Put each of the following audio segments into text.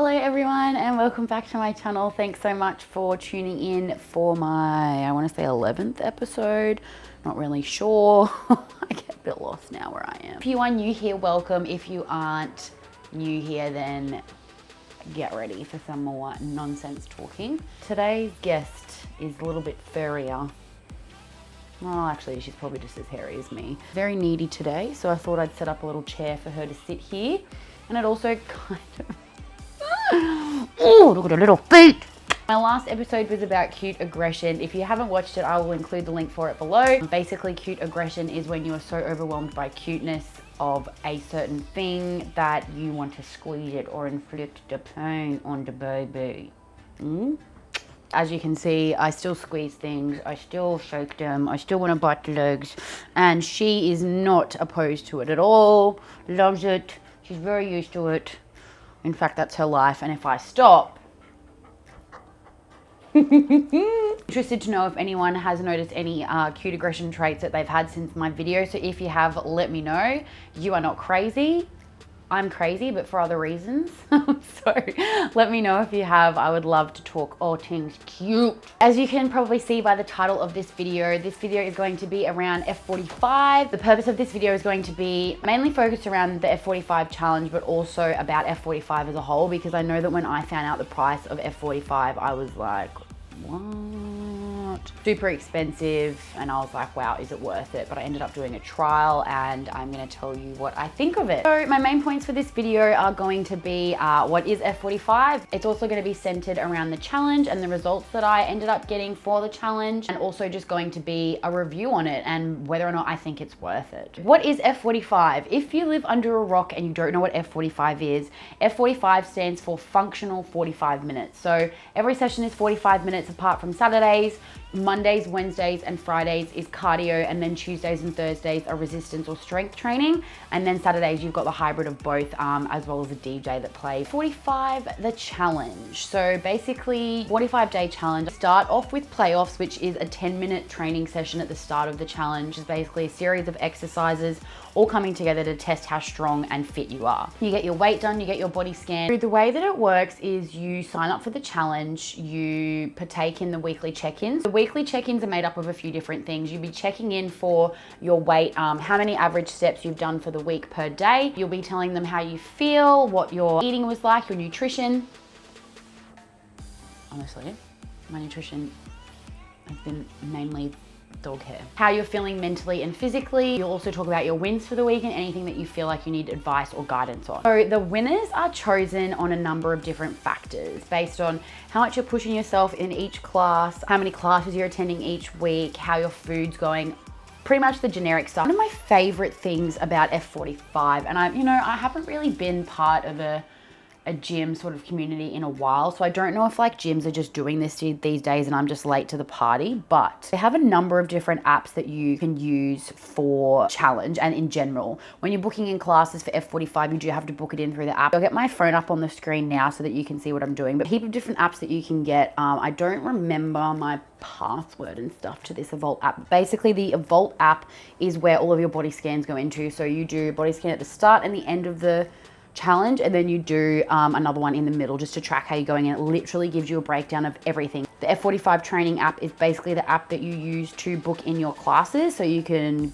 Hello everyone and welcome back to my channel. Thanks so much for tuning in for my, I want to say 11th episode. Not really sure. I get a bit lost now where I am. If you are new here, welcome. If you aren't new here, then get ready for some more nonsense talking. Today's guest is a little bit furrier. Well, actually, she's probably just as hairy as me. Very needy today, so I thought I'd set up a little chair for her to sit here. And it also kind of... Oh, look at her little feet. My last episode was about cute aggression. If you haven't watched it, I will include the link for it below. Basically, cute aggression is when you are so overwhelmed by cuteness of a certain thing that you want to squeeze it or inflict the pain on the baby. As you can see, I still squeeze things, I still shake them, I still want to bite the legs, and she is not opposed to it at all, loves it, she's very used to it. In fact, that's her life, and if I stop... Interested to know if anyone has noticed any cute aggression traits that they've had since my video, so if you have, let me know. You are not crazy. I'm crazy, but for other reasons. So let me know if you have. I would love to talk all things cute. As you can probably see by the title of this video is going to be around F45. The purpose of this video is going to be mainly focused around the F45 challenge, but also about F45 as a whole, because I know that when I found out the price of F45, I was like, what? Super expensive, and I was like, wow, is it worth it? But I ended up doing a trial, and I'm gonna tell you what I think of it. So my main points for this video are going to be what is F45. It's also going to be centered around the challenge and the results that I ended up getting for the challenge, and also just going to be a review on it and whether or not I think it's worth it. What is F45? If you live under a rock and you don't know what F45 is, F45 stands for functional 45 minutes. So every session is 45 minutes apart from Saturdays. Mondays, Wednesdays, and Fridays is cardio, and then Tuesdays and Thursdays are resistance or strength training, and then Saturdays you've got the hybrid of both, as well as a DJ that plays. 45 the challenge. So basically 45-day challenge. Start off with playoffs, which is a 10-minute training session at the start of the challenge. It's basically a series of exercises all coming together to test how strong and fit you are. You get your weight done, you get your body scan. So the way that it works is you sign up for the challenge, you partake in the weekly check-ins. The weekly check-ins are made up of a few different things. You'll be checking in for your weight, how many average steps you've done for the week per day. You'll be telling them how you feel, what your eating was like, your nutrition. Honestly, my nutrition has been mainly dog hair. How you're feeling mentally and physically. You'll also talk about your wins for the week and anything that you feel like you need advice or guidance on. So the winners are chosen on a number of different factors based on how much you're pushing yourself in each class, how many classes you're attending each week, how your food's going, pretty much the generic stuff. One of my favorite things about F45, and I haven't really been part of a gym sort of community in a while, so I don't know if like gyms are just doing this these days and I'm just late to the party, but they have a number of different apps that you can use for challenge and in general. When you're booking in classes for F45, you do have to book it in through the app. I'll get my phone up on the screen now so that you can see what I'm doing, but a heap of different apps that you can get. I don't remember my password and stuff to this Evolt app. Basically, the Evolt app is where all of your body scans go into. So you do body scan at the start and the end of the challenge, and then you do another one in the middle just to track how you're going, and it literally gives you a breakdown of everything. The F45 Training App is basically the app that you use to book in your classes, so you can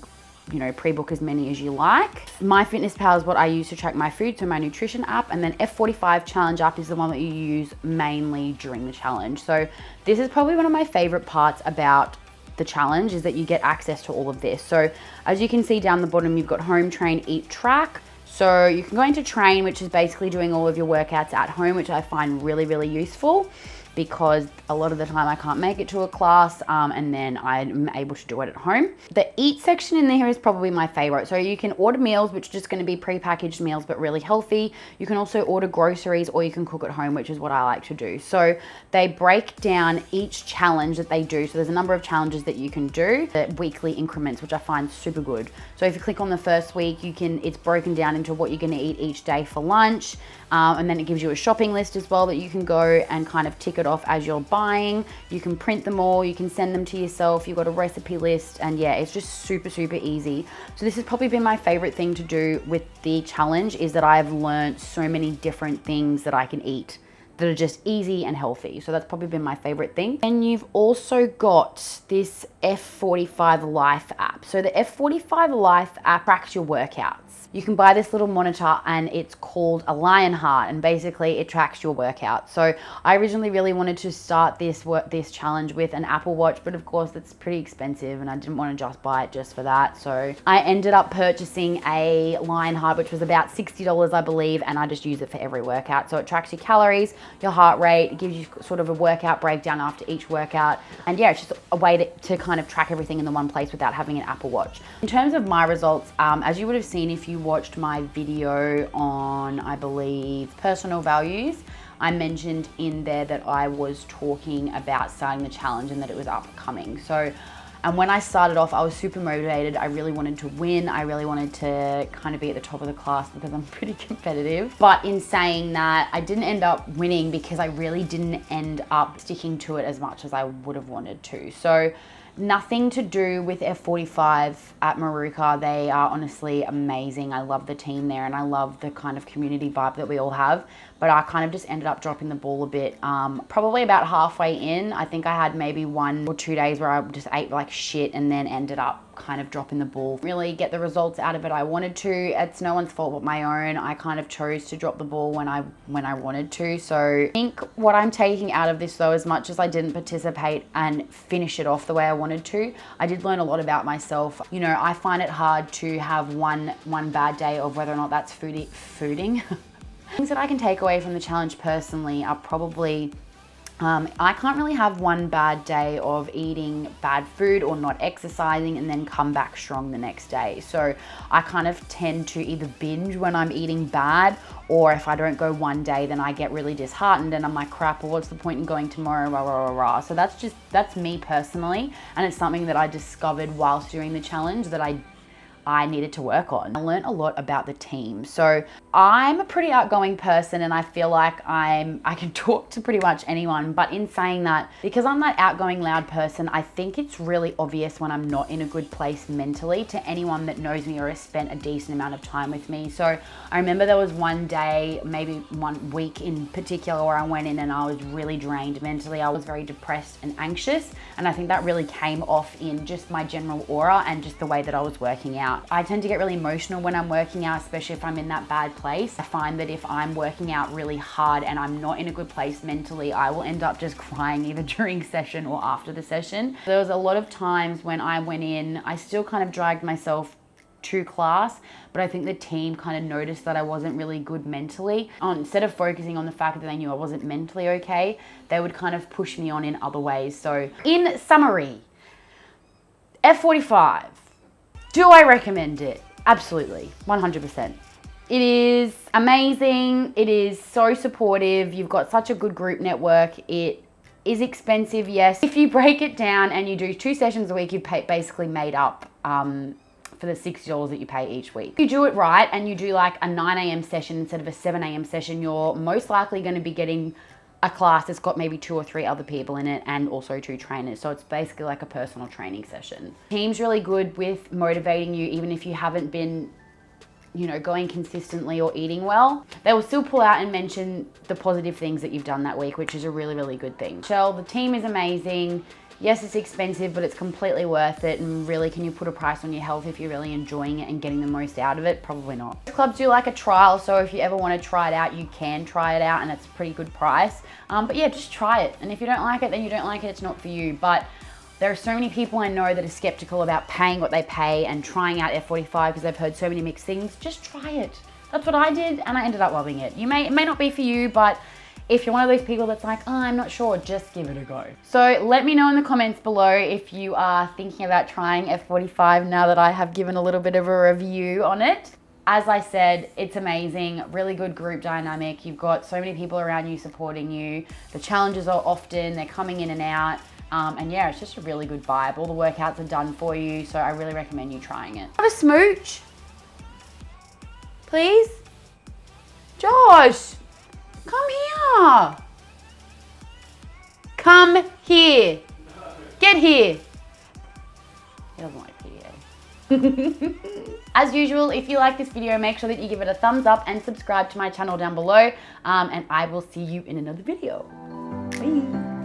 pre-book as many as you like. MyFitnessPal is what I use to track my food, so my nutrition app, and then F45 Challenge app is the one that you use mainly during the challenge. So this is probably one of my favorite parts about the challenge, is that you get access to all of this. So as you can see down the bottom, you've got home, train, eat, track. So you can go into train, which is basically doing all of your workouts at home, which I find really, really useful, because a lot of the time I can't make it to a class, and then I'm able to do it at home. The eat section in there is probably my favorite. So you can order meals, which are just going to be pre-packaged meals, but really healthy. You can also order groceries, or you can cook at home, which is what I like to do. So they break down each challenge that they do. So there's a number of challenges that you can do, the weekly increments, which I find super good. So if you click on the first week, it's broken down into what you're going to eat each day for lunch. And then it gives you a shopping list as well that you can go and kind of tick it off as you're buying. You can print them all, you can send them to yourself, you've got a recipe list, and yeah, it's just super, super easy. So this has probably been my favorite thing to do with the challenge, is that I've learned so many different things that I can eat that are just easy and healthy. So that's probably been my favorite thing. And you've also got this F45 Life App. So the F45 Life App tracks your workouts. You can buy this little monitor and it's called a lion heart, and basically it tracks your workout. So I originally really wanted to start this challenge with an Apple Watch, but of course it's pretty expensive and I didn't want to just buy it just for that. So I ended up purchasing a lion heart, which was about $60, I believe, and I just use it for every workout. So it tracks your calories, your heart rate, it gives you sort of a workout breakdown after each workout. And yeah, it's just a way to kind of track everything in the one place without having an Apple Watch. In terms of my results, as you would have seen if you watched my video on, I believe, personal values, I mentioned in there that I was talking about starting the challenge and that it was upcoming. So, and when I started off, I was super motivated. I really wanted to win. I really wanted to kind of be at the top of the class because I'm pretty competitive. But in saying that, I didn't end up winning because I really didn't end up sticking to it as much as I would have wanted to. So nothing to do with F45 at Maruka. They are honestly amazing. I love the team there and I love the kind of community vibe that we all have. But I kind of just ended up dropping the ball a bit. Probably about halfway in, I think I had maybe 1 or 2 days where I just ate like shit and then ended up kind of dropping the ball. Really get the results out of it I wanted to. It's no one's fault but my own. I kind of chose to drop the ball when I wanted to. So I think what I'm taking out of this though, as much as I didn't participate and finish it off the way I wanted to, I did learn a lot about myself. You know, I find it hard to have one bad day of whether or not that's fooding. Things that I can take away from the challenge personally are probably, I can't really have one bad day of eating bad food or not exercising and then come back strong the next day. So I kind of tend to either binge when I'm eating bad, or if I don't go one day, then I get really disheartened and I'm like, crap, well, what's the point in going tomorrow, rah, rah, rah, rah. So that's me personally. And it's something that I discovered whilst doing the challenge that I needed to work on. I learned a lot about the team. So I'm a pretty outgoing person and I feel like I can talk to pretty much anyone, but in saying that, because I'm that outgoing, loud person, I think it's really obvious when I'm not in a good place mentally to anyone that knows me or has spent a decent amount of time with me. So I remember there was one day, maybe 1 week in particular, where I went in and I was really drained mentally. I was very depressed and anxious, and I think that really came off in just my general aura and just the way that I was working out. I tend to get really emotional when I'm working out, especially if I'm in that bad place. I find that if I'm working out really hard and I'm not in a good place mentally, I will end up just crying either during session or after the session. There was a lot of times when I went in, I still kind of dragged myself to class, but I think the team kind of noticed that I wasn't really good mentally. Instead of focusing on the fact that they knew I wasn't mentally okay, they would kind of push me on in other ways. So in summary, F45. Do I recommend it? Absolutely, 100%. It is amazing. It is so supportive. You've got such a good group network. It is expensive, yes. If you break it down and you do 2 sessions a week, you basically made up for the $60 that you pay each week. If you do it right and you do like a 9 a.m. session instead of a 7 a.m. session, you're most likely going to be getting a class that's got maybe 2 or 3 other people in it and also 2 trainers. So it's basically like a personal training session. Team's really good with motivating you even if you haven't been, you know, going consistently or eating well. They will still pull out and mention the positive things that you've done that week, which is a really, really good thing. Shell, the team is amazing. Yes, it's expensive, but it's completely worth it. And really, can you put a price on your health if you're really enjoying it and getting the most out of it? Probably not. Clubs do like a trial, so if you ever want to try it out, you can try it out and it's a pretty good price. But yeah, just try it. And if you don't like it, then you don't like it, it's not for you. But there are so many people I know that are skeptical about paying what they pay and trying out F45 because they've heard so many mixed things. Just try it. That's what I did and I ended up loving it. It may not be for you, but if you're one of those people that's like, oh, I'm not sure, just give it a go. So let me know in the comments below if you are thinking about trying F45 now that I have given a little bit of a review on it. As I said, it's amazing, really good group dynamic. You've got so many people around you supporting you. The challenges are often, they're coming in and out. And yeah, it's just a really good vibe. All the workouts are done for you, so I really recommend you trying it. Have a smooch, please. Josh, come here. Come here. Get here. He doesn't like PDA. As usual, if you like this video, make sure that you give it a thumbs up and subscribe to my channel down below. And I will see you in another video. Bye.